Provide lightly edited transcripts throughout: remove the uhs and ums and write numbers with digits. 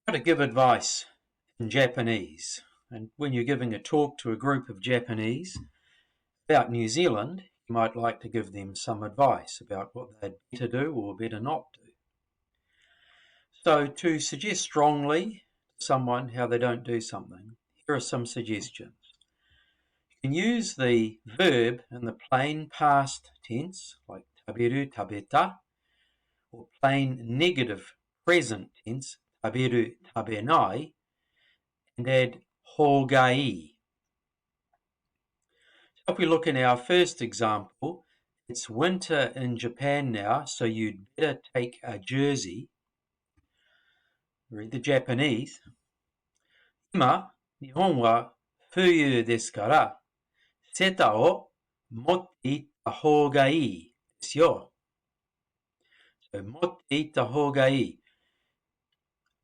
How to give advice in Japanese. And when you're giving a talk to a group of Japanese about New Zealand, you might like to give them some advice about what they'd better do or better not do. So to suggest strongly to someone how they don't do something, here are some suggestions. You can use the verb in the plain past tense, like taberu, tabeta, or plain negative present tense, taberu, tabenai, and add hougai. So if we look in our first example, it's winter in Japan now, so you'd better take a jersey. Read the Japanese. 今、日本は冬ですから、セーターを持っていった方がいいですよ。持っていった方がいい。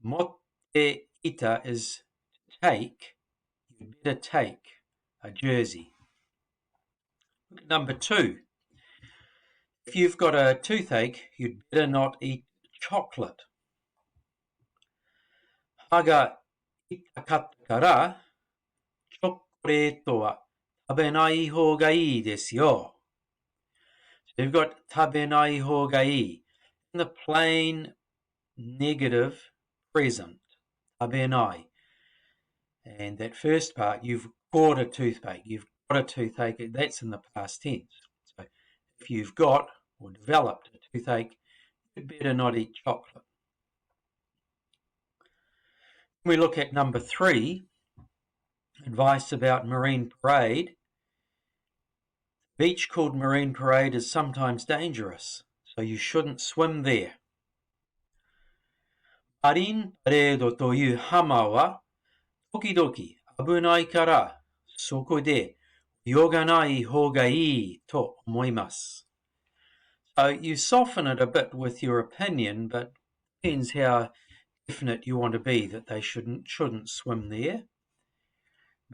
持っていった is take. You better take a jersey. Number 2. If you've got a toothache, you'd better not eat chocolate. 歯が痛かったから、チョコレートは食べない方がいいですよ。So you've got 食べない方がいい. In the plain negative present, 食べない. And that first part, you've got a toothache. You've got a toothache. That's in the past tense. So if you've got or developed a toothache, you'd better not eat chocolate. We look at number 3, advice about Marine Parade. The beach called Marine Parade is sometimes dangerous, so you shouldn't swim there. マリンパレードという浜は時々危ないから、そこで泳がない方がいいと思います。So you soften it a bit with your opinion, but depends how definite you want to be that they shouldn't swim there.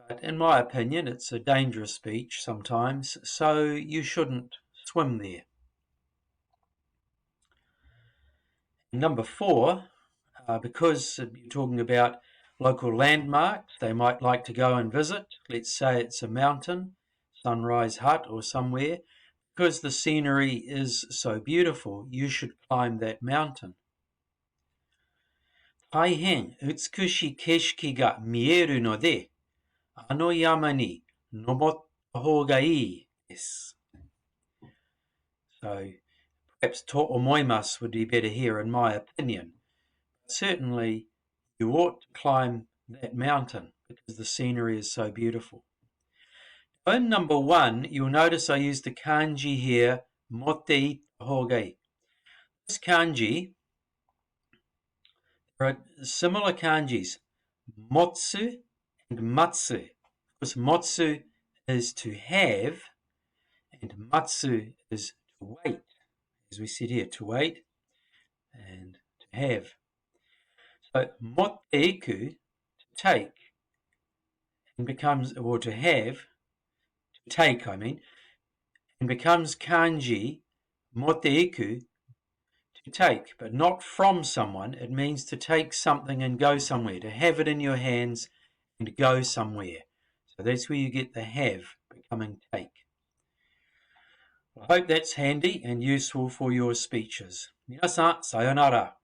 But in my opinion, it's a dangerous beach sometimes, so you shouldn't swim there. Number 4, because you're talking about local landmarks they might like to go and visit, let's say it's a mountain, Sunrise Hut or somewhere, because the scenery is so beautiful, you should climb that mountain. 大変美しい景色が見えるので、あの山に登った方がいいです。So, perhaps と思います would be better here in my opinion. Certainly, you ought to climb that mountain because the scenery is so beautiful. In number 1, you'll notice I used the kanji here, 持っていった方がいい. This kanji, there are similar kanjis, motsu and matsu. Because motsu is to have and matsu is to wait. As we said here, to wait and to have. So motteiku, to take, and becomes, or to have, to take I mean, and becomes kanji motteiku, to take, but not from someone. It means to take something and go somewhere, to have it in your hands and go somewhere. So that's where you get the have becoming take. I hope that's handy and useful for your speeches. 皆さん、さよなら。